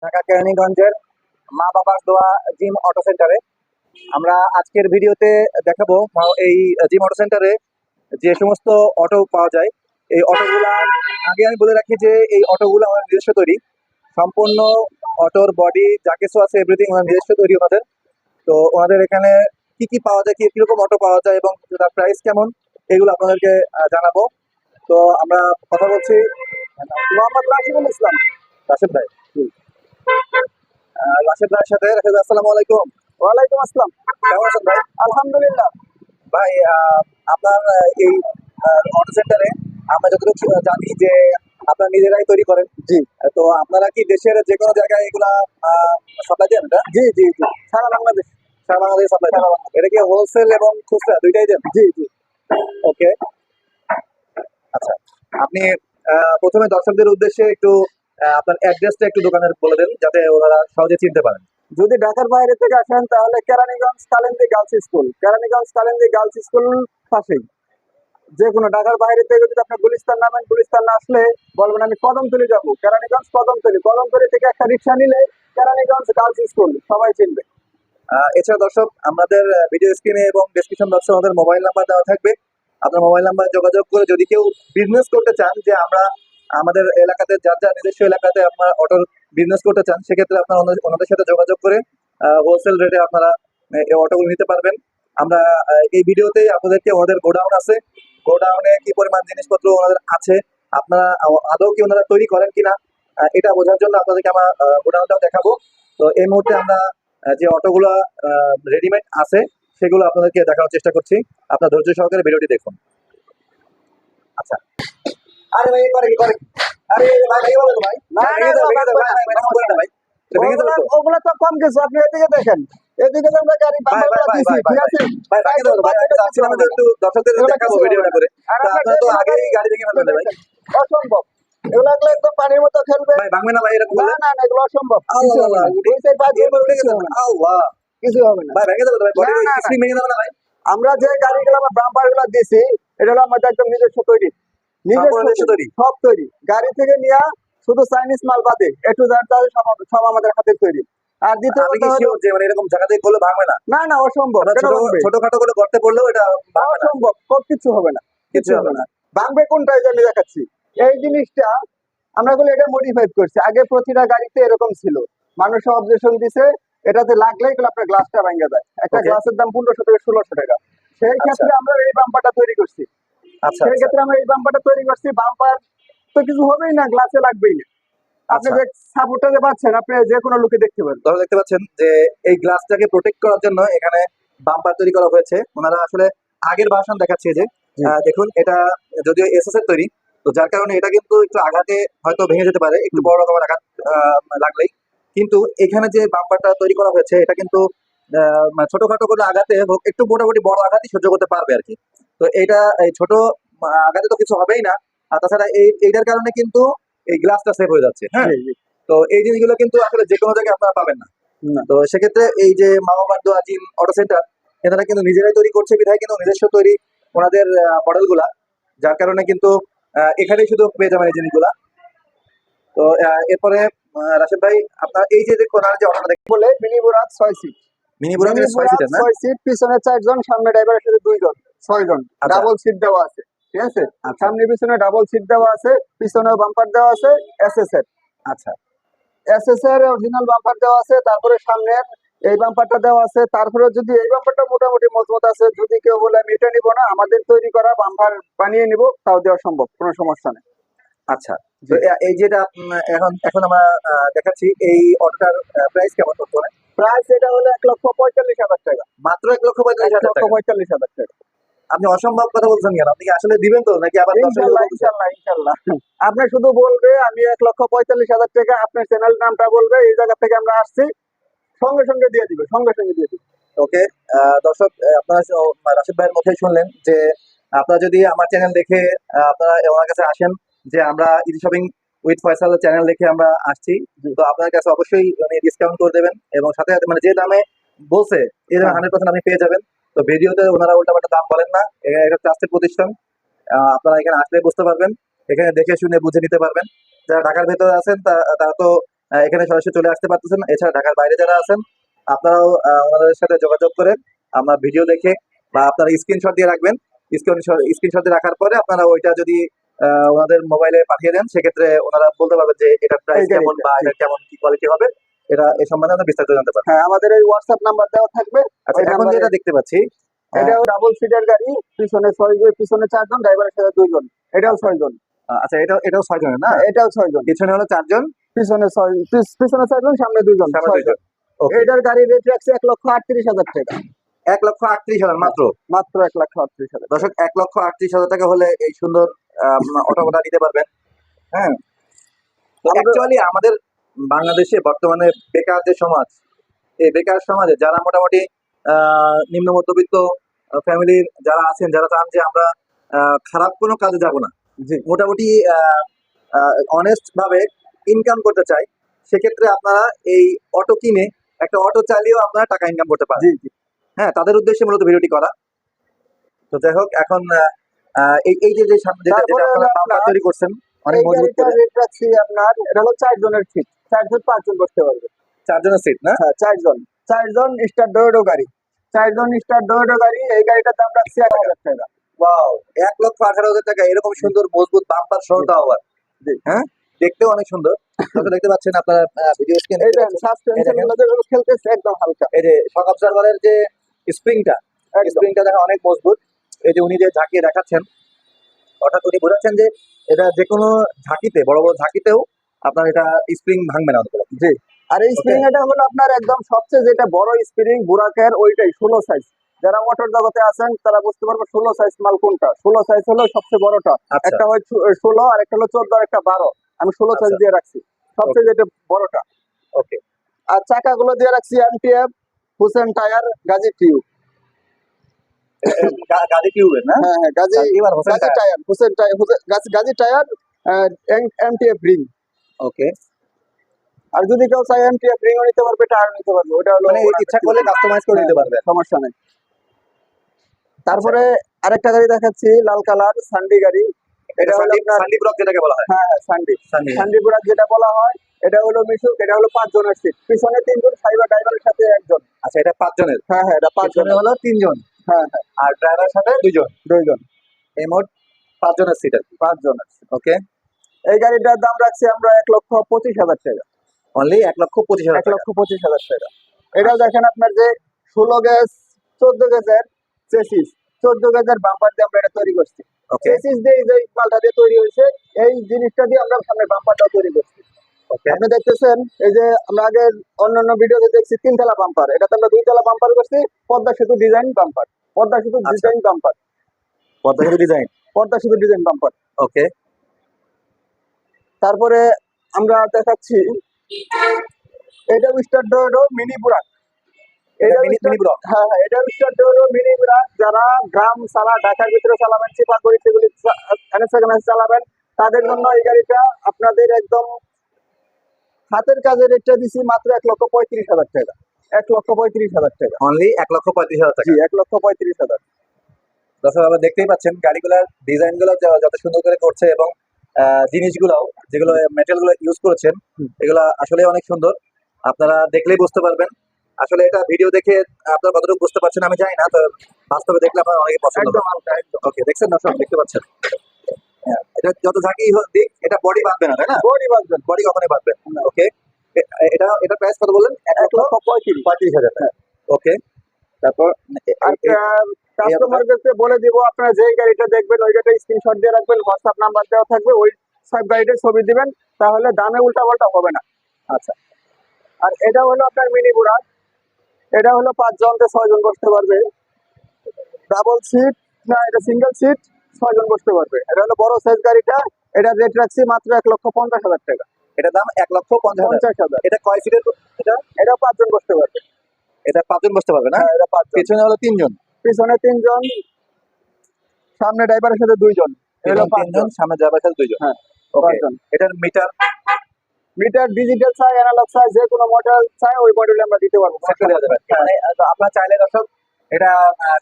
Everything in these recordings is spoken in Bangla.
ঢাকা কেরানীগঞ্জের মা বাবার দোয়া জিম অটো সেন্টারে আমরা আজকের ভিডিওতে দেখাবো এই জিম অটো সেন্টারে যে সমস্ত অটো পাওয়া যায়। এই অটোগুলা আগে আমি বলে রাখি যে এই অটোগুলো আমাদের নিজস্ব তৈরি, সম্পূর্ণ অটোর বডি যা কিছু আছে এভরিথিং আমাদের নিজস্ব তৈরি ওনাদের। তো ওনাদের এখানে কি কি পাওয়া যায়, কিরকম অটো পাওয়া যায় এবং তার প্রাইস কেমন, এগুলো আপনাদেরকে জানাবো। তো আমরা কথা বলছি মোহাম্মদ রাশিদুল ইসলাম, রাশিদ ভাই। রাশেদ ভাইয়ের সাথে। রাশেদ ভাই, আসসালামু আলাইকুম। ওয়ালাইকুম আসসালাম। কেমন আছেন ভাই? আলহামদুলিল্লাহ। ভাই আপনার এই অটো সেন্টারে আমরা যতটুকু জানি যে আপনারা নিজেরাই তৈরি করেন। জি। তো আপনারা কি দেশের যে কোনো জায়গায় এগুলা সাপ্লাই দেন? এটা জি জি জি, সারা বাংলাদেশ। সারা বাংলাদেশ সাপ্লাই দেন? এটা কি হোলসেল এবং খুচরা দুইটাই দেন? জি জি। ওকে, আচ্ছা। আপনি প্রথমে দর্শকদের উদ্দেশ্যে একটু আপনার অ্যাড্রেসটা একটু দোকানের বলে দেন, যাতে ওনারা সহজে চিনতে পারেন। যদি ঢাকার বাইরে থেকে আসেন তাহলে Keraniganj Kalindi girls school, Keraniganj Kalindi girls school পাশেই। যে কোনো ঢাকার বাইরে থেকে যদি আপনি গুলিস্তান নামেন, গুলিস্তান না আসলে বলবেন আমি কদমতলি যাবো, কেরানীগঞ্জ কদমতলি, কদমতলি থেকে একটা রিক্সা নিলে কেরানীগঞ্জ গার্লস স্কুল সবাই চিনবে। এছাড়া দর্শক, আমাদের ভিডিও স্ক্রিনে এবং ডেসক্রিপশন বক্সে আমাদের মোবাইল নাম্বার দেওয়া থাকবে। আপনার মোবাইল নাম্বার যোগাযোগ করে যদি কেউ বিজনেস করতে চান, যে আমরা আমাদের এলাকাতে যার যার নিজস্ব এলাকাতে আপনার অটোর বিজনেস করতে চান, সেক্ষেত্রে আপনারা ওনাদের সাথে যোগাযোগ করে হোলসেল রেটে আপনারা এই অটোগুলো নিতে পারবেন। আমরা এই ভিডিওতে আপনাদেরকে ওনাদের গোডাউন আছে, গোডাউনে কি পরিমাণ জিনিসপত্র ওনাদের আছে, আপনারা আদৌ কি ওনারা তৈরি করেন কিনা এটা বোঝার জন্য আপনাদেরকে আমরা গোডাউনটাও দেখাবো। তো এই মুহূর্তে আমরা যে অটোগুলো রেডিমেড আছে সেগুলো আপনাদেরকে দেখানোর চেষ্টা করছি। আপনার ধৈর্য সহকারে ভিডিওটি দেখুন। আচ্ছা। আরে ভাই করে কি করে? আরে ভাই ভেঙে বলো তো ভাই। না ভেঙে দাও ভাই। ভেঙে দাও তো। ওগুলা তো কম কিছু, আপনি এদিকে দেখেন। এদিকে তো আমরা গাড়ি বাম্পার দিছি, ঠিক আছে? ভাই ভেঙে দাও ভাই। আমি চাচ্ছিলাম যে একটু দর্শকদের দেখাবো ভিডিওটা করে। আপনারা তো আগেই গাড়ি ভেঙে ফেলবেন ভাই। অসম্ভব। এগুলো একদম পানির মতো খেলবে। ভাই ভাঙবে না ভাই এরকম বলে? না না, এগুলো অসম্ভব। কিছু হবে না। দুই সাইড বাদ দিয়ে উঠে গেছে। আল্লাহ, কিছু হবে না। ভাই ভেঙে দাও তো ভাই, বডি স্প্রিং ভেঙে দাও না ভাই। আমরা যে গাড়িগুলো আমরা বাম্পারগুলো দিছি, এটা হলো আমাদের একদম নিজস্ব তৈরি। নিজস্ব তৈরি, সব তৈরি। গাড়ি থেকে নিয়ে শুধু চাইনিজ মাল বাদে একটু সব আমাদের হাতে তৈরি। আর দ্বিতীয় কথা হলো যে মানে এরকম জায়গা থেকে করলে ভাঙবে না? না না, অসম্ভব। ছোটখাটো করে করতে পড়লেও এটা অসম্ভব, সব কিছু হবে না, কিছু হবে না। ভাঙবে কোনটা এই যে আমি দেখাচ্ছি। এই জিনিসটা আমরা বলে এটা মডিফাইড করছি। আগে প্রতিটা গাড়িতে এরকম ছিল, মানুষ অবজেকশন দিছে এটাতে লাগলেই আপনার গ্লাসটা ভেঙে যায়। একটা গ্লাসের দাম 1500 থেকে 1600 টাকা। সেই ক্ষেত্রে আমরা এই বাম্পারটা তৈরি করছি। আচ্ছা, সেই ক্ষেত্রে আমরা এই বাম্পারটা তৈরি করছি। বাম্পার তো কিছু হবেই না, গ্লাসে লাগবেই না। আপনি যে সাপোর্টটা যে পাচ্ছেন, আপনি যে কোনো লোকে দেখতে পারেন। তাহলে দেখতে পাচ্ছেন যে এই গ্লাসটাকে প্রোটেক্ট করার জন্য এখানে বাম্পার তৈরি করা হয়েছে। ওনারা আসলে আগের ভার্সন দেখাচ্ছে যে দেখুন, এটা যদিও এসএস এর তৈরি, তো যার কারণে এটা কিন্তু একটু আঘাতে হয়তো ভেঙে যেতে পারে, একটু বড় রকমের আঘাত লাগলেই। কিন্তু এখানে যে বাম্পারটা তৈরি করা হয়েছে এটা কিন্তু ছোটখাটো করে আঘাতে হোক, একটু মোটামুটি বড় আঘাতই সহ্য করতে পারবে আর কি। তো এটা এই ছোট আঘাতে তো কিছু হবেই না। আর তাছাড়া এইটার কারণে কিন্তু এই গ্লাসটা সেভ হয়ে যাচ্ছে। হ্যাঁ, তো এই জিনিসগুলো কিন্তু আসলে যে কোনো জায়গায় আপনারা পাবেন না। তো সেক্ষেত্রে এই যে মা বাবার দোয়া জিম অটো সেন্টার, এনারা কিন্তু নিজেরাই তৈরি করছে বিধায় কিন্তু নিজস্ব তৈরি ওনাদের মডেল গুলা, যার কারণে কিন্তু এখানেই শুধু পেয়ে যাবেন এই জিনিসগুলা। তো এরপরে রাশেদ ভাই, আপনার এই যে ওনার যে অটোটা দেখে বলে মিনি বুরাক 6 সিট, মিনি বুরাক 6 সিটের না? 6 সিট, পিছনে 4 জন, সামনে ড্রাইভারের সাথে 2 জন, 6 জন। ডাবল সিট দেওয়া আছে, ঠিক আছে? সামনে পিছনে ডাবল সিট দেওয়া আছে, পিছনে বাম্পার দেওয়া আছে এসএস এর। আচ্ছা, এসএস এর অরিজিনাল বাম্পার দেওয়া আছে। তারপরে সামনে এই বাম্পারটা দেওয়া আছে। তারপরে যদি এই বাম্পারটা মোটামুটি মজবুত আছে, যদি কেউ বলে আমি এটা নিব না, আমাদের তৈরি করা বাম্পার বানিয়ে নিব, তাও দেওয়া সম্ভব, কোনো সমস্যা নেই। আচ্ছা, তো এই যেটা এখন আমরা দেখাচ্ছি, এই অটোটার প্রাইস কেমন বর্তমানে? প্রাইস এটা হলো 1,45,000 টাকা। মাত্র 1,45,000 টাকা। আপনি অসম্ভব কথা বলছেন কেন? আপনি কি আসলে দিবেন তো, নাকি আবার? ইনশাআল্লাহ ইনশাআল্লাহ ইনশাআল্লাহ। আপনি শুধু বলবে আমি 1,45,000 টাকা, আপনার চ্যানেল নামটা বলবে, এই জায়গা থেকে আমরা আসছি, সঙ্গে সঙ্গে দিয়ে দিবে, সঙ্গে সঙ্গে দিয়ে দিবে। ওকে, দর্শক, আপনারা রাশিদ ভাইয়ের মুখে শুনলেন যে আপনারা যদি আমার চ্যানেল দেখে আপনারা ওনার কাছে আসেন, যে আমরা easy shopping with Faisal channel দেখে আমরা আসছি, তো আপনার কাছে অবশ্যই উনি ডিসকাউন্ট করে দেবেন, এবং সাথে সাথে মানে যে দামে বলছে এই দামে 100% আপনি পেয়ে যাবেন। তো ভিডিওতে ওনারা উল্টাপাল্টা দাম বলেন না, এটা ট্রাস্টেড প্রতিষ্ঠান। আপনারা এখানে আসলে বুঝতে পারবেন, এখানে দেখে শুনে বুঝে নিতে পারবেন। যারা ঢাকার ভেতরে আছেন তারা তো এখানে সরাসরি চলে আসতে পারতেছেন। এছাড়া ঢাকার বাইরে যারা আছেন আপনারাও ওনাদের সাথে যোগাযোগ করে আমরা ভিডিও দেখে বা আপনারা স্ক্রিনশট দিয়ে রাখবেন। স্ক্রিনশট দিয়ে রাখার পরে আপনারা ওইটা যদি ওনাদের মোবাইলে পাঠিয়ে দেন, সেক্ষেত্রে ওনারা বলতে পারবেন যে এটার প্রাইস কেমন বা এটা কেমন কি কোয়ালিটি হবে, এটা এই সম্বন্ধে আমরা বিস্তারিত জানতে পারবো। হ্যাঁ, আমাদের এই হোয়াটসঅ্যাপ নাম্বার দেওয়া থাকবে। আচ্ছা, এখন যেটা দেখতে পাচ্ছি এটা ডাবল সিটার গাড়ি, পিছনে 4 জন, ড্রাইভারের সাথে 2 জন, এটাও 6 জন। আচ্ছা, এটাও 6 জনের না? এটাও 6 জন, পিছনে হলো 4 জন, পিছনে 4 জন, সামনে 2 জন, 6 জন। এটার গাড়ি রেট রাখছে 1,38,000 টাকা। 1,38,000 মাত্র? মাত্র 1,38,000। দর্শক, 1,38,000 টাকা হলে এই সুন্দর অটোটা নিতে পারবেন। হ্যাঁ, অ্যাকচুয়ালি আমাদের বাংলাদেশে বর্তমানে বেকার যে সমাজ, এই বেকার সমাজে যারা মোটামুটি নিম্ন মধ্যবিত্ত ফ্যামিলির যারা আছেন, যারা চান যে আমরা খারাপ কোনো কাজে যাব না, যে মোটামুটি অনেস্ট ভাবে ইনকাম করতে চাই, সেক্ষেত্রে আপনারা এই অটো কিনে একটা অটো চালিয়েও আপনারা টাকা ইনকাম করতে পারেন। হ্যাঁ, তাদের উদ্দেশ্যে মূলত ভিডিওটি করা। তো যাই হোক, এখন এই যে যেটা আপনারা বাম্পার তৈরি করছেন অনেক মজবুত করে, রেট রাখছি আপনার, এটা হলো 4 জনের সিট, 4 জন 5 জন বসতে পারবে। 4 জনের সিট না? হ্যাঁ, 4 জন স্টার ডোডো গাড়ি, 4 জন স্টার ডোডো গাড়ি। এই গাড়িটার দাম রাখছি 1,000 টাকা। ওয়াও, 1,18,000 টাকা এরকম সুন্দর মজবুত বাম্পার সহ আবার। হ্যাঁ, দেখতেও অনেক সুন্দর। আপনারা দেখতে পাচ্ছেন, আপনারা ভিডিও স্ক্রিনে এই দেখেন সাসপেনশন গুলো খেলতেছে একদম হালকা। এই যে শক অবজারভারের যে স্প্রিংটা দেখা অনেক মজবুত। এই যে উনি যে ঝাঁকিয়ে দেখাচ্ছেন, অর্থাৎ উনি বোঝাচ্ছেন যে এটা যে কোনো ঝাঁকিতে, বড় বড় ঝাঁকিতেও আপনার এটা স্প্রিং ভাঙবে না। জি, আর এই স্প্রিং এটা হলো আপনার একদম সবচেয়ে যেটা বড় স্প্রিং বুরাকের, ওইটাই 16 সাইজ। যারা মোটর জগতে আছেন তারা বুঝতে পারবে 16 সাইজ মাল কোনটা। 16 সাইজ হলো সবচেয়ে বড়টা। একটা হয় 16, আর একটা হলো 14, আর একটা 12। আমি 16 সাইজ দিয়ে রাখছি, সবচেয়ে যেটা বড়টা। ওকে। আর চাকাগুলো দিয়ে রাখছি MTF, Hussain tyre, Gazi tube. Gazi টিউবের না? হ্যাঁ, Gazi tyre, Hussain tyre, Gazi tyre, MTF ring. Okay. আর যদি কেউ চায় এমটিএফ রিংও নিতে পারবে, টায়ার নিতে পারবে। ওটা হলো মানে ইচ্ছা করলে কাস্টমাইজ করে নিতে পারবে, সমস্যা নেই। তারপরে আরেকটা গাড়ি দেখাচ্ছি, লাল কালার সান্ডি গাড়ি। এটা হলো সান্ডি ব্লক যেটাকে বলা হয়। হ্যাঁ, সান্ডি ব্লক যেটা বলা হয়। এটা হলো মিশুক, এটা হলো 5 জনের সিট, পিছনে 3 জন, ড্রাইভারের সাথে 1 জন। আচ্ছা, এটা 5 জনের? হ্যাঁ, এটা 5 জনের হলো 3 জন। হ্যাঁ, আর ড্রাইভারের সাথে 2 জন। এই মোট 5 জনের সিট আর কি। 5 জনের। ওকে। এই গাড়িটার দাম রাখছি আমরা 1,25,000 টাকা। অনলি 1,25,000? 1,25,000 টাকা। এটা দেখেন আপনার যে 16 গেজ 14 গেজের চেসিস, 14 গেজের বাম্পার দিয়ে আমরা এটা তৈরি করছি। চেসিস দিয়ে যে মালটা দিয়ে তৈরি হয়েছে, এই জিনিসটা দিয়ে আমরা সামনে বাম্পারটা তৈরি করছি। আপনি দেখতেছেন, এই যে আমরা আগে অন্যান্য ভিডিওতে দেখছি 3 তলা বাম্পার, এটাতে আমরা 2 তলা বাম্পার করছি। পদ্মা সেতু ডিজাইন বাম্পার, পদ্মা সেতু ডিজাইন বাম্পার, পদ্মা সেতু ডিজাইন বাম্পার। ওকে। তারপরে আমরা দেখাচ্ছি এটা স্টার ডোডো মিনি বুরাক। এটা মিনি ব্লক? হ্যাঁ, এটা স্টার ডোডো মিনি বুরাক। যারা গ্রাম সালা ঢাকার ভিতরে চালাবেন, চিপাগুড়ি সেগুলি চালাবেন, তাদের জন্য এই গাড়িটা আপনাদের একদম হাতের কাজের রেটটা দিছি মাত্র 1,35,000 টাকা। 1,35,000 টাকা। অনলি 1,35,000 টাকা? জি, 1,35,000। দর্শক, আপনারা দেখতেই পাচ্ছেন গাড়িগুলোর ডিজাইন গুলো যত সুন্দর করে করছে, এবং জিনিসগুলো যেগুলো মেটেরিয়াল গুলো ইউজ করেছেন, এগুলো আসলে অনেক সুন্দর। আপনারা দেখলেই বুঝতে পারবেন। আসলে এটা ভিডিও দেখে আপনারা কতটুকু বুঝতে পারছেন আমি জানি না, তো বাস্তবে দেখলে আপনারা অনেকে পছন্দ করবেন। ওকে, দেখছেন দর্শক, দেখতে পাচ্ছেন এটা যত ঝাঁকি হোক দিক, এটা বডি বাঁধবে না, তাই না? বডি কখনোই বাঁধবে। ওকে। এটা প্রাইস কত বললেন? 1,35,000 টাকা। ওকে। তারপর কাস্টমারদেরকে বলে দিব, আপনারা যে গাড়িটা দেখবেন ওই গাড়িটা স্ক্রিনশট দিয়ে রাখবেন, হোয়াটসঅ্যাপ নাম্বার দেওয়া থাকবে, ওই সব গাড়িটার ছবি দিবেন, তাহলে দামে উল্টাপাল্টা হবে না। আচ্ছা। আর এটা হলো আপনার মিনি বুরাক। এটা হলো 5 জন থেকে 6 জন বসতে পারবে। ডাবল সিট না, এটা সিঙ্গেল সিট, 6 জন বসতে পারবে। এটা হলো বড় সাইজ গাড়িটা। এটা রেট রাখছি মাত্র 1,50,000 টাকা। এটা দাম 1,50,000? এটা কয় সিটের? এটা 5 জন বসতে পারবে। এটা 5 জন বসতে পারবে না? এটা 5 জন। পিছনে হলো 3 জন? পিছনে 3 জন, সামনে ড্রাইভারের সাথে 2 জন। এলো 5 জন, সামনে ড্রাইভারের সাথে 2 জন। হ্যাঁ, ওকে। এটার মিটার ডিজিটাল চাই, অ্যানালগ চাই, যে কোনো মডেল চাই ওই মডেলে আমরা দিতে পারবো। মানে আপনারা চাইলে দর্শক এটা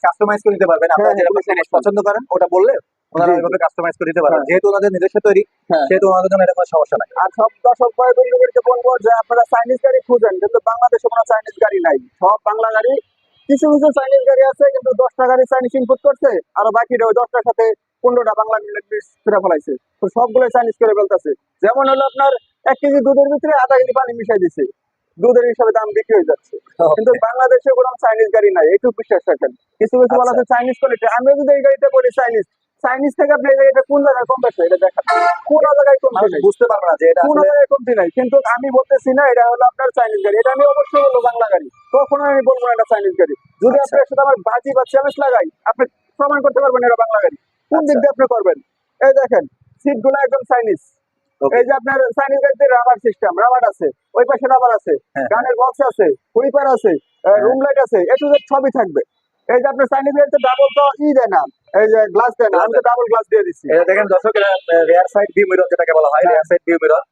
কাস্টমাইজ করে নিতে পারবেন। আপনারা যেটা পছন্দ করেন ওটা বললে ওনারা জি, ওইভাবে কাস্টমাইজ করে দিতে পারবেন। হ্যাঁ। যেহেতু ওনাদের নিজস্ব তৈরি, হ্যাঁ। সেহেতু ওনাদের জন্য এটা কোনো সমস্যা নাই। আর সব দর্শক ভাই বন্ধুদেরকে বলবো যে আপনারা চাইনিজ গাড়ি খুঁজেন, কিন্তু বাংলাদেশে কোনো চাইনিজ গাড়ি নাই, সব বাংলা গাড়ি। কিছু কিছু চাইনিজ গাড়ি আছে, কিন্তু 10টা গাড়ি চাইনিজ ইম্পোর্ট করছে, আর বাকিটা ওই 10টার সাথে 15টা বাংলা মিক্স করে ফেলাইছে। তো সবগুলো চাইনিজ করে ফেলতেছে। যেমন হলো আপনার 1 কেজি দুধের ভিতরে আধা কেজি পানি মিশাই দিছে, দুধের হিসাবে দাম বিক্রি হয়ে যাচ্ছে। কিন্তু বাংলাদেশে কোনো চাইনিজ গাড়ি নাই, এইটুকু বিশ্বাস রাখেন। কিছু কিছু বলা আছে চাইনিজ কোয়ালিটি, আমিও যদি এই গাড়িটা বলি চাইনিজ, চাইনিজ থেকে আপনি এই গাড়িটা কোন জায়গায় কম বেশি এটা দেখান, কোন জায়গায় কমতি মানুষ নাই, বুঝতে পারবে না যে এটা কোন আসলে জায়গায় কমতি নাই। কিন্তু আমি বলতেছি না এটা হলো আপনার চাইনিজ গাড়ি, এটা আমি অবশ্যই বলবো বাংলা গাড়ি, কখনো আমি বলবো না এটা চাইনিজ গাড়ি। যদি আচ্ছা। আপনার সাথে আমার বাজি বা চ্যালেঞ্জ লাগাই, আপনি প্রমাণ করতে পারবেন এটা বাংলা গাড়ি, কোন দিক আচ্ছা। দিয়ে আপনি করবেন। এই দেখেন সিট গুলো একদম চাইনিজ। ওকে। এই যে আপনার চাইনিজ গাড়িতে রাবার সিস্টেম, রাবার আছে, ওই পাশে রাবার আছে, হ্যাঁ, গানের বক্স আছে, হুইপার আছে, রুম লাইট আছে, এ টু জেড সবই থাকবে। এই যে আপনার চাইনিজ গাড়িতে ডাবল তো দেয় না, এই যে গ্লাস দেয় না, আমি তো ডাবল গ্লাস দিয়ে দিচ্ছি। এটা দেখেন দর্শক, এটা রেয়ার সাইড ভিউ মিরর যেটাকে বলা হয়, হ্যাঁ। Rare side view mirror.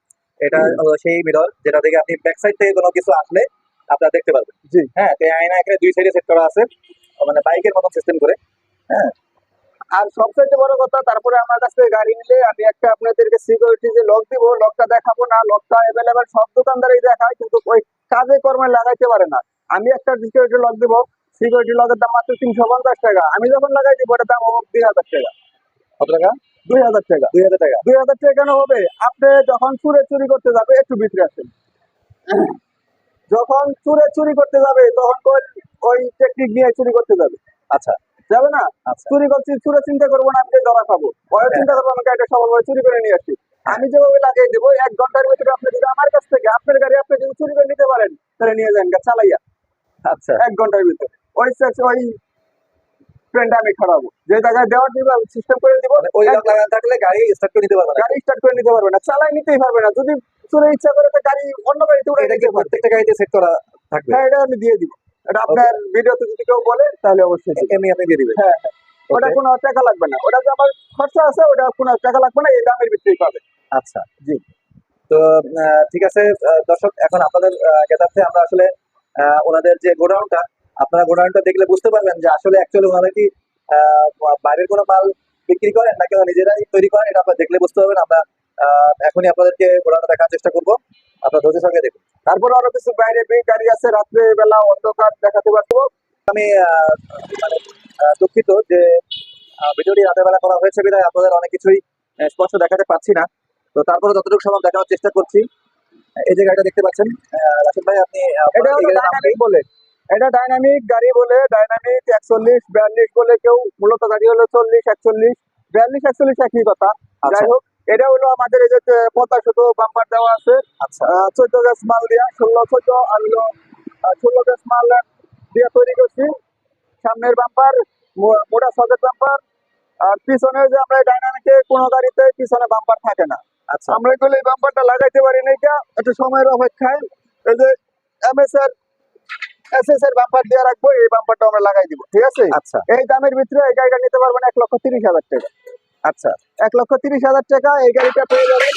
এটা হলো সেই মিরর যেটা থেকে আপনি ব্যাক সাইড থেকে কোনো কিছু আসলে আপনারা দেখতে পারবেন। জি। হ্যাঁ, তো এই আয়না এখানে দুই সাইডে সেট করা আছে, মানে বাইকের মতো সিস্টেম করে। হ্যাঁ, আর সবচেয়ে বড় কথা, তারপরে আমার কাছ থেকে গাড়ি নিলে আমি একটা আপনাদেরকে সিকিউরিটি যে লক দিব, লকটা দেখাবো না, লকটা অ্যাভেলেবেল সব দোকানদারই দেখায়, কিন্তু ওই কাজে কর্মে লাগাইতে পারে না। আমি একটা সিকিউরিটি লক দিব, সিকিউরিটি লকের দাম মাত্র 350 টাকা, আমি যখন লাগাই দিব ওটার দাম হবে 2000 টাকা। কত টাকা? 2000 টাকা। 2000 টাকা। 2000 টাকা কেন হবে? আপনি যখন চুরি করতে যাবে, একটু ভিতরে আসেন, যখন চুরি করতে যাবে তখন ওই টেকনিক নিয়ে চুরি করতে যাবে, আচ্ছা যাবে না? আচ্ছা। চুরি করছি, চুরে চিন্তা করবো না আমি যে ধরা খাবো, পরে চিন্তা করবো আমি গাড়িটা সফলভাবে চুরি করে নিয়ে আসি। আমি যেভাবে লাগিয়ে দেবো 1 ঘন্টার ভিতরে, আপনি যদি আমার কাছ থেকে আপনার গাড়ি আপনি যদি চুরি করে নিতে পারেন, তাহলে নিয়ে যান চালাইয়া আচ্ছা। 1 ঘন্টার ভিতরে। ওই ট্রেনটা আমি খারাবো, যে জায়গায় দেওয়ার দিব আমি সিস্টেম করে দিব, মানে ওই লক লাগানো থাকলে গাড়ি স্টার্ট করে নিতে পারবে না। গাড়ি স্টার্ট করে নিতে পারবে না, চালাই নিতেই পারবে না। যদি চুরে ইচ্ছা করে তো গাড়ি অন্য গাড়িতে উড়ে এটা কি নিতে পারবে। প্রত্যেকটা গাড়িতে সেট করা থাকবে? হ্যাঁ, এটা আমি দিয়ে দিব। এটা আপনার ভিডিওতে যদি কেউ বলে তাহলে অবশ্যই দিব। এমনি আপনি দিয়ে দিবেন? হ্যাঁ, হ্যাঁ। ওটা ওকে। কোনো টাকা লাগবে না, ওটা যে আমার খরচা আছে ওটা কোনো টাকা লাগবে না, এই দামের ভিতরেই পাবে। আচ্ছা। জি। তো ঠিক আছে দর্শক, এখন আপনাদের জ্ঞাতার্থে আমরা আসলে ওনাদের যে গোডাউনটা, আপনারা গোডাউনটা দেখলে বুঝতে পারবেন যে আসলে অ্যাকচুয়ালি ওনারা কি বাইরের কোনো মাল বিক্রি করেন নাকি ওরা নিজেরাই তৈরি করেন, এটা আপনারা দেখলে বুঝতে পারবেন। আমরা এখনই আপনাদেরকে গোডাউনটা দেখার চেষ্টা করবো, আপনারা ধৈর্যের সঙ্গে দেখুন। তারপরে আরো কিছু বাইরে গাড়ি আছে, রাত্রে বেলা অন্ধকার দেখাতে পারবো। আমি মানে দুঃখিত যে ভিডিওটি রাতের বেলা করা হয়েছে বিধায় আপনাদের অনেক কিছুই স্পষ্ট দেখাতে পাচ্ছি না। তো তারপরে যতটুকু সম্ভব দেখানোর চেষ্টা করছি। এই যে গাড়িটা দেখতে পাচ্ছেন, রাশিদ ভাই আপনি এটা হলো ডাইনামিক বলে, এটা ডাইনামিক গাড়ি বলে, ডাইনামিক 41 42 বলে কেউ, মূলত গাড়ি হলো 40 41 42 41 একই কথা। আচ্ছা। যাই হোক, এটা হলো আমাদের এই যে পথা শুধু বাম্পার দেওয়া আছে, আচ্ছা 14 গ্যাস মাল দিয়া, 16 14 আর হলো 16 গ্যাস মাল দিয়ে তৈরি করছি। সামনের বাম্পার মোটা সকেট বাম্পার, আর পিছনে যে আমরা ডাইনামিকে কোনো গাড়িতে পিছনে বাম্পার থাকে না। আচ্ছা আমরা এগুলো এই বাম্পারটা লাগাইতে পারি না, এটা একটু সময়ের অপেক্ষায় এই যে এমএস এর এসএস এর বাম্পার দিয়ে রাখবো, এই বাম্পারটা আমরা লাগাই দিব, ঠিক আছে? আচ্ছা এই দামের ভিতরে এই গাড়িটা নিতে পারবেন 1,30,000 টাকা। আচ্ছা 1,30,000 টাকা এই গাড়িটা পেয়ে যাবেন।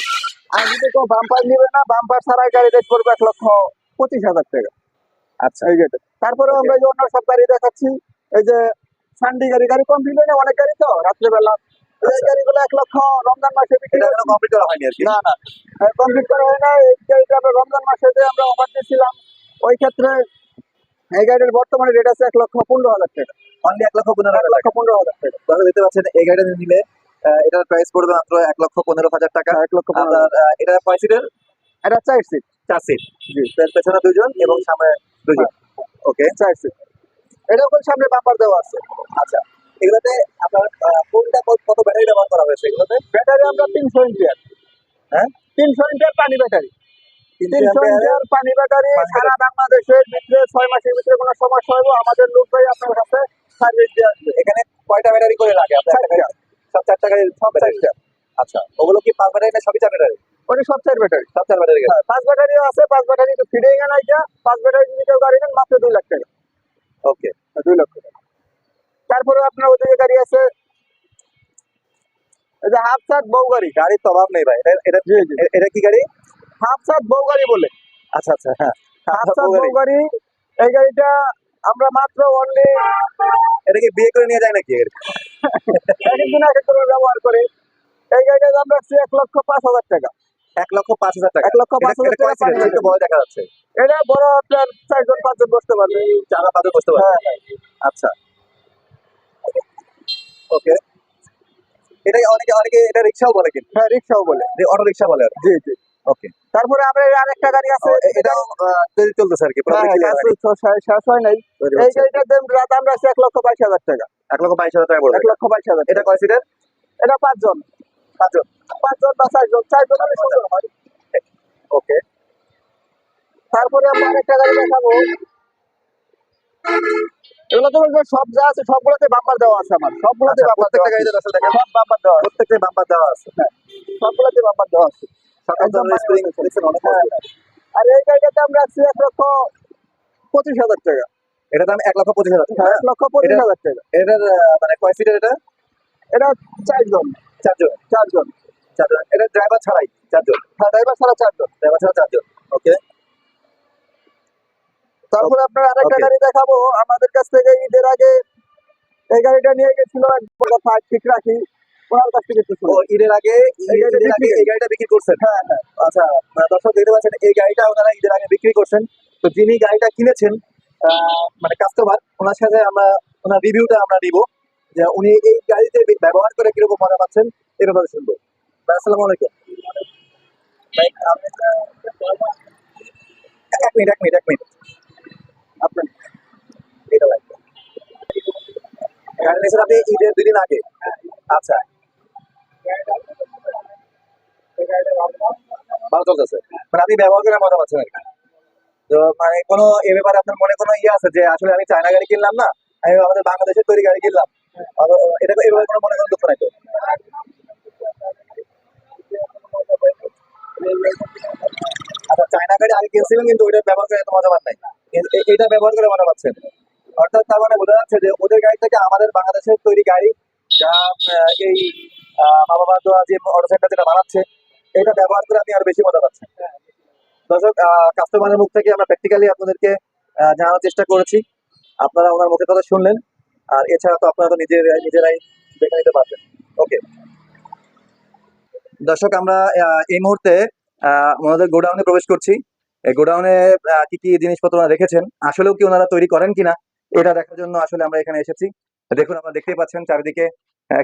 আর যদি কেউ বাম্পার নিবে না, বাম্পার ছাড়াই গাড়ি রেট করবে 1,25,000 টাকা আচ্ছা। এই গাড়িটা। তারপরেও আমরা যে অন্য সব গাড়ি দেখাচ্ছি, এই যে সানডি গাড়ি কমপ্লিট হয় না, অনেক গাড়ি তো রাত্রেবেলা, এই গাড়িগুলো 1 লক্ষ রমজান মাসে বিক্রি এটা করছি। এখনো কমপ্লিট করা হয়নি আর কি। না না, কমপ্লিট করা হয় না। এই গাড়িটা আমরা রমজান মাসে যে আমরা অফার দিয়েছিলাম, ওই ক্ষেত্রে এই গাড়ির বর্তমানে রেট আছে 1,15,000 টাকা। অনলি 1,15,000 টাকা। 1,15,000 টাকা। তাহলে দেখতে পাচ্ছেন এই গাড়িটা নিলে এটার প্রাইস পড়বে মাত্র 1,15,000 টাকা। 1,15,000 আপনার এটা কয় সিটের? এটা 4 সিট। 4 সিট। জি। পেছনে 2 জন এবং সামনে 2 জন। ওকে। 4 সিট। এটা ওখানে সামনে বাম্পার দেওয়া আছে। আচ্ছা, এগুলোতে আপনার কোনটা কত ব্যাটারি ব্যবহার করা হয়েছে এগুলোতে? ব্যাটারি আমরা 300 এম্পিয়ার। হ্যাঁ, 300 এম্পিয়ার পানি ব্যাটারি। 300 300 অ্যাম্পিয়ারের এম্পিয়ার পানি ব্যাটারি পানি সারা বাংলাদেশের ভিতরে 6 মাসের ভিতরে কোনো সমস্যা হইব, আমাদের লোক ভাই আপনার কাছে সার্ভিস দিয়ে আসবে। এখানে কয়টা ব্যাটারি করে লাগে আপনার এখানে? 4টা। সব 4টা গাড়ির সব ব্যাটারি? 4টা। আচ্ছা, ওগুলো কি 5 ব্যাটারি না সবই 4 ব্যাটারি? ওটা সব 4 ব্যাটারি। সব 4 ব্যাটারি গাড়ি। 5 ব্যাটারিও আছে, 5 ব্যাটারি তো ফিডিং এ নাইকা। 5 ব্যাটারি যদি কেউ গাড়ি নেন মাত্র 2 লাখ টাকা। ওকে। 2 লক্ষ টাকা। তারপরে আপনার ওদিকে গাড়ি আছে, এই যে হাফ সাত বউ গাড়ি। গাড়ির তো অভাব নেই ভাই। এটা জি জি, এটা কি গাড়ি? হাফ সাত বউ গাড়ি বলে। আচ্ছা আচ্ছা, হ্যাঁ। হাফ সাত বউ গাড়ি, এই গাড়িটা আমরা মাত্র অনলি এটা কি বিয়ে করে নিয়ে যায় নাকি? এক একদিন এক এক ধরনের ব্যবহার করে। এই গাড়িটার দাম রাখছি 1,05,000 টাকা। 1,05,000 টাকা। 1,05,000 এটা টাকা কয় সিটের? পানি একটু বড় দেখা যাচ্ছে। এটা বড় আপনার 4 জন 5 জন বসতে পারবে। 4 বা 5 বসতে পারবে। হ্যাঁ, আচ্ছা, ওকে। এটা অনেকে এটা রিক্সাও বলে কিন্তু। হ্যাঁ রিক্সাও বলে। অটো রিক্সা বলে আর কি। জি জি। ওকে। তারপরে আমরা আরেকটা গাড়ি আছে এটাও তৈরি চলতেছে আর কি, হ্যাঁ পুরোপুরি হ্যাঁ, ক্লিয়ার কাজ হয়নি। শেষ হয় নাই। তৈরি এই হচ্ছে। গাড়িটার দাম রাখছি 1,22,000 টাকা। 1,22,000 টাকা পড়বে। 1,22,000 এটা টাকা। কয় সিটের? এটা 5 জন। 5 জন। 5 জন বা 4 জন, 4 জন হলে সুন্দর হয়। ওকে। তারপরে আমরা আরেকটা গাড়ি দেখাবো। এগুলো তো বলবো সব যা আছে সবগুলোতে বাম্পার দেওয়া আছে আমার। সবগুলোতে আচ্ছা, বাম্পার দেওয়া প্রত্যেকটা আছে। গাড়িতে দর্শক দেখেন, সব বাম্পার দেওয়া আছে। প্রত্যেকটা বাম্পার দেওয়া আছে। হ্যাঁ, সবগুলোতে বাম্পার দেওয়া আছে। সকল একদম ধরনের মানে স্প্রিং হচ্ছে। দেখছেন অনেক হ্যাঁ, মজবুত। আর এই গাড়িটার দাম রাখছি 1,25,000 টাকা। এটার দাম 1,25,000 টাকা। হ্যাঁ, 1,25,000 টাকা। এটার মানে কয় সিটের এটা? এটা 4 জন। 4 জন। 4 জন। 4 জন। এটা ড্রাইভার ছাড়াই 4 জন। হ্যাঁ, ড্রাইভার ছাড়া 4 জন। ড্রাইভার ছাড়া 4 জন। ওকে। তারপরে আপনার আরেকটা ওকে। গাড়ি দেখাবো। আমাদের কাছ থেকে ঈদের আগে এই গাড়িটা নিয়ে গেছিল এক কথা ঠিক রাখি। ওনার কাছ থেকে একটু ও শুনুন। ঈদের আগে, এই গাড়িটা ঈদের আগে বিক্রি এই গাড়িটা বিক্রি করছেন? হ্যাঁ হ্যাঁ। আচ্ছা, দর্শক দেখতে পাচ্ছেন এই গাড়িটা ওনারা ঈদের আগে বিক্রি করছেন। তো যিনি গাড়িটা কিনেছেন মানে কাস্টমার, ওনার সাথে আমরা ওনার রিভিউটা আমরা নিব, যে উনি এই গাড়িতে ব্যবহার করে কিরকম মজা পাচ্ছেন এই ব্যাপারে শুনবো। ভাই, আসসালামু আলাইকুম। ভাই, এক মিনিট আপনার এটা লাগবে। গাড়ি নিয়েছেন আপনি ঈদের 2 দিন আগে? আচ্ছা, ভালো চলতেছে, মানে আপনি ব্যবহার করে মজা পাচ্ছেন আর কি। তো মানে কোনো এ ব্যাপারে আপনার মনে কোনো ইয়ে আছে যে আসলে আমি চায়না গাড়ি কিনলাম না, আমি আমাদের বাংলাদেশের তৈরি গাড়ি কিনলাম, এটা এভাবে কোনো মনে কোনো দুঃখ নাই তো? আচ্ছা, চায়না গাড়ি আগে কিনছিলেন কিন্তু ওইটা ব্যবহার করে এত মজা পান নাই, কিন্তু এটা ব্যবহার করে মজা পাচ্ছেন। অর্থাৎ তার মানে বোঝা যাচ্ছে যে ওদের গাড়ি থেকে আমাদের বাংলাদেশের তৈরি গাড়ি, যা এই মা বাবা দোয়া যে অটো সেন্টার যেটা বানাচ্ছে, এটা ব্যবহার করে আপনি আরো বেশি মজা পাচ্ছেন। দর্শক, কাস্টমারের মুখ থেকে আমরা প্র্যাকটিক্যালি আপনাদেরকে জানানোর চেষ্টা করেছি, আপনারা ওনার মুখের কথা শুনলেন, আর এছাড়া তো আপনারা তো নিজেরাই দেখে নিতে পারবেন। ওকে দর্শক, আমরা এই মুহূর্তে ওনাদের গোডাউনে প্রবেশ করছি। এই গোডাউনে কি কি জিনিসপত্র ওনারা রেখেছেন, আসলেও কি ওনারা তৈরি করেন কিনা, এটা দেখার জন্য আসলে আমরা এখানে এসেছি। দেখুন, আপনারা দেখতেই পাচ্ছেন চারিদিকে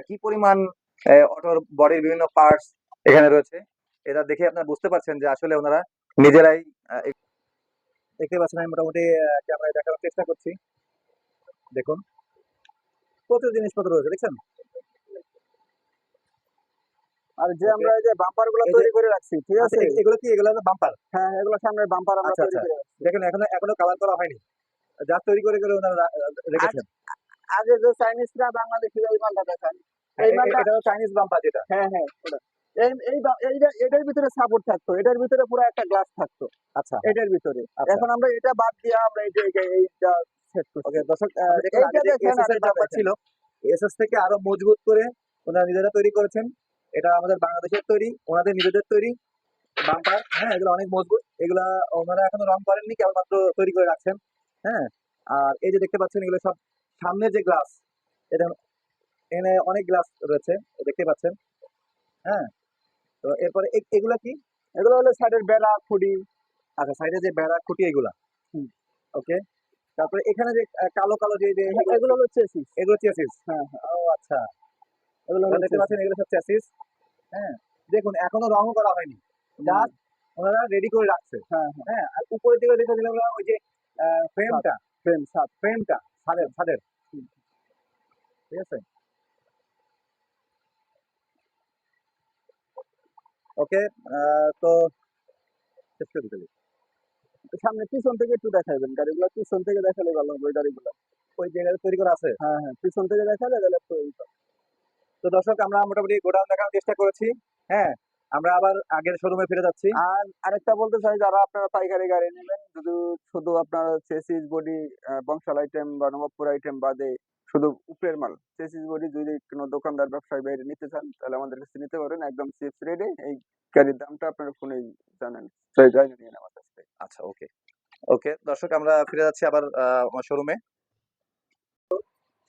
কি পরিমাণ অটোর বডির বিভিন্ন পার্টস এখানে রয়েছে। এটা দেখে আপনারা বুঝতে পারছেন যে আসলে ওনারা নিজেরাই দেখতে পাচ্ছেন। আমি মোটামুটি ক্যামেরায় দেখানোর চেষ্টা করছি। দেখুন, প্রচুর জিনিসপত্র রয়েছে, দেখছেন? আর যে ওকে। আমরা এই যে বাম্পার গুলো এই যে তৈরি করে রাখছি ঠিক আচ্ছা, আছে। এগুলো কি, এগুলো হলো বাম্পার? হ্যাঁ, এগুলো সামনের বাম্পার আমরা আচ্ছা তৈরি আচ্ছা, করে রাখছি। দেখেন এখনো কালার করা হয়নি, যা তৈরি করে করে ওনারা রেখেছেন। আগে যে চাইনিজরা বাংলাদেশি এই মালটা দেখান। হ্যাঁ, এই মালটা এটা হলো চাইনিজ বাম্পার যেটা। হ্যাঁ হ্যাঁ ওটা। এটার ভিতরে সাপোর্ট থাকতো, এটার ভিতরে পুরো একটা গ্লাস থাকতো আচ্ছা এটার ভিতরে। আচ্ছা। এখন আমরা এটা বাদ দিয়ে আমরা এইটা সেট করছি। ওকে দর্শক, দেখুন, এইটা আগে যে দেখেন আর এসএস এর এটা বাম্পার দেখেন। ছিল, এসএস থেকে আরো মজবুত করে ওনারা নিজেরা তৈরি করেছেন। এটা আমাদের বাংলাদেশের তৈরি, ওনাদের নিজেদের তৈরি বাম্পার। হ্যাঁ, এগুলো অনেক মজবুত, এগুলা ওনারা এখনো রং করেননি, কেবলমাত্র তৈরি করে রাখছেন। হ্যাঁ, আর এই যে দেখতে পাচ্ছেন, এগুলো সব সামনের যে গ্লাস, এটা এখানে অনেক গ্লাস রয়েছে, দেখতে পাচ্ছেন। হ্যাঁ, তো এরপরে এগুলা কি? এগুলো হলো সাইডের বেড়া খুঁড়ি। আচ্ছা, সাইডে যে বেড়া খুঁটি এগুলা। হুম। ওকে। তারপরে এখানে যে কালো কালো যে যে এগুলো হলো চেসিস। এগুলো চেসিস। হ্যাঁ হ্যাঁ, ও আচ্ছা, এগুলো হলো আপনারা দেখতে চেসিস। পাচ্ছেন এগুলো সব চেসিস। হ্যাঁ, দেখুন এখনো রঙও করা হয়নি, হুম, জাস্ট ওনারা রেডি করে রাখছে। হ্যাঁ হ্যাঁ। হ্যাঁ, আর উপরের দিকে দেখে দিলাম ওই যে ফ্রেমটা, ফ্রেম সাত। ছাদের। হুম। ঠিক আছে। ওকে, তো শেষ করে দিতে। সামনে পিছন থেকে একটু দেখাইবেন গাড়িগুলো, পিছন থেকে দেখালে ভালো হবে ওই গাড়িগুলো। ওই জায়গাটা তৈরি করা আছে। হ্যাঁ হ্যাঁ, পিছন থেকে দেখালে তাহলে একটু তো দর্শক, আমরা মোটামুটি গোডাউন দেখানোর চেষ্টা করেছি। হ্যাঁ, আমরা আবার আগের শোরুমে ফিরে যাচ্ছি। আর আরেকটা বলতে চাই, যারা আপনারা পাইকারি গাড়ি নেবেন, যদি শুধু আপনার চেসিস বডি বংশাল আইটেম বা নবাবপুর আইটেম বাদে শুধু উপরের মাল চেসিস বডি যদি কোনো দোকানদার ব্যবসায়ী বাইরে নিতে চান, তাহলে আমাদের কাছে নিতে পারেন একদম চিপস রেটে। এই গাড়ির দামটা আপনারা ফোনেই জানেন, তাই জানিয়ে নিন আমার কাছ থেকে। আচ্ছা, ওকে। দর্শক, আমরা ফিরে যাচ্ছি আবার শোরুমে।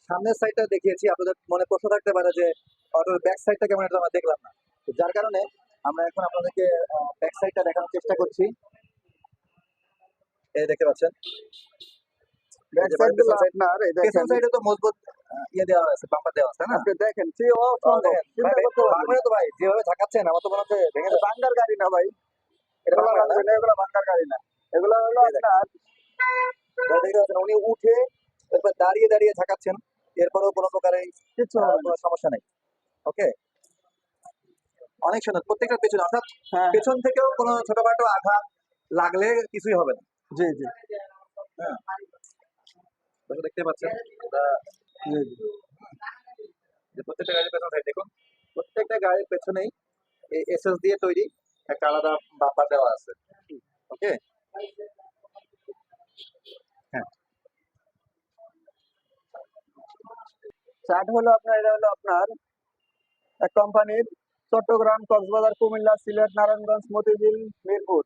সামনের সাইডটা দেখিয়েছি, আপনাদের মনে প্রশ্ন থাকতে পারে যে অটোর ব্যাক সাইডটা কেমন, এটা আমরা দেখলাম না। তো যার কারণে আমরা এখন আপনাদেরকে ব্যাক সাইডটা দেখানোর চেষ্টা করছি। এই দেখতে পাচ্ছেন, ব্যাক এই যে সাইড গুলো পেছন সাইড, আপনার এই পেছন দেখেন, সাইডে তো মজবুত ইয়ে দেওয়া আছে, বাম্পার দেওয়া আছে, তাই না? আপনি দেখেন কি ও, অসম্ভব, দেখেন চিন্তা ভাই, করতে পারবেন ভাঙবে না। না তো ভাই, যেভাবে ঝাঁকাচ্ছেন আমার তো মনে হচ্ছে ভেঙে যাবে। বাঙ্গার গাড়ি না ভাই, এটা এগুলো ভাঙবে না? ভাঙবে না, এগুলো বাঙ্গার গাড়ি না, এগুলো হলো এই দেখেন, আপনার ভাই দেখতে পাচ্ছেন উনি উঠে এরপর দাঁড়িয়ে দাঁড়িয়ে ঝাঁকাচ্ছেন, এরপরেও কোনো প্রকারে কিছু হবে না। কোনো সমস্যা নেই। ওকে, অনেক সুন্দর প্রত্যেকটা পেছনে, অর্থাৎ হ্যাঁ পেছন থেকেও কোনো ছোটখাটো আঘাত লাগলে কিছুই হবে না। জি জি হ্যাঁ, দর্শক দেখতে পাচ্ছেন এটা, জি জি। যে প্রত্যেকটা গাড়ির পেছনে সাইড দেখুন, প্রত্যেকটা গাড়ির পেছনেই এই এসএস দিয়ে তৈরি একটা আলাদা বাম্পার দেওয়া আছে। ওকে, হ্যাঁ, চার্ট হলো আপনার, এটা হলো আপনার এক কোম্পানির, চট্টগ্রাম, কক্সবাজার, কুমিল্লা, সিলেট, নারায়ণগঞ্জ, মতিঝিল, মিরপুর,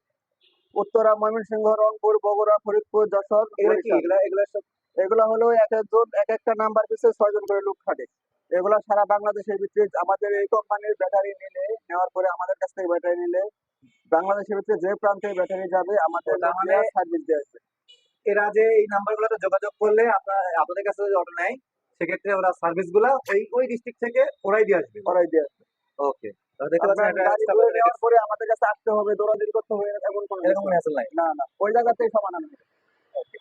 উত্তরা, ময়মনসিংহ, রংপুর, বগুড়া, ফরিদপুর, যশোর, এগুলা কি, বরিশাল। এগুলা এগুলা সব এগুলা হলো এক একজন এক একটা নাম্বার পিছনে 6 জন করে লোক খাটে। এগুলা সারা বাংলাদেশের ভিতরে আমাদের এই কোম্পানির ব্যাটারি নিলে, নেওয়ার পরে আমাদের কাছ থেকে ব্যাটারি নিলে বাংলাদেশের ভিতরে যে প্রান্তে ব্যাটারি যাবে আমাদের তার মানে সার্ভিস দেওয়া আছে। এরা যে এই নাম্বারগুলোতে যোগাযোগ করলে আপনাদের কাছে যদি অটো নেয়, সেক্ষেত্রে ওরা সার্ভিস গুলা ওই ডিস্ট্রিক্ট থেকে ওরাই দিয়ে আসবে। করাই দেওয়া আছে। ওকে, দেখতে পাচ্ছেন আপনার এটা গাড়িগুলো নেওয়ার পরে আমাদের কাছে আসতে হবে, দৌড়াদৌড়ি করতে হবে, এমন কোনো এরকম কিছু না। হ্যাসেল নাই। না না, ওই জায়গাতেই সমাধান হবে। ওকে,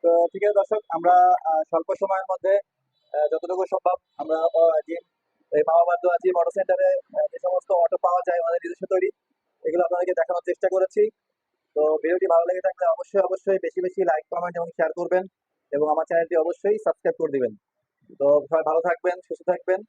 তো ঠিক আছে দর্শক, আমরা স্বল্প সময়ের মধ্যে যতটুকু সম্ভব আমরা জিম, এই মামাবাদ দোয়াজি মোটর সেন্টারে যে সমস্ত অটো পাওয়া যায় আমাদের নিজস্ব তৈরি, এগুলো আপনাদেরকে দেখানোর চেষ্টা করেছি। তো ভিডিওটি ভালো লেগে থাকলে অবশ্যই অবশ্যই বেশি বেশি লাইক, কমেন্ট এবং শেয়ার করবেন, এবং আমার চ্যানেলটি অবশ্যই সাবস্ক্রাইব করে দিবেন। তো সবাই ভালো থাকবেন, সুস্থ থাকবেন।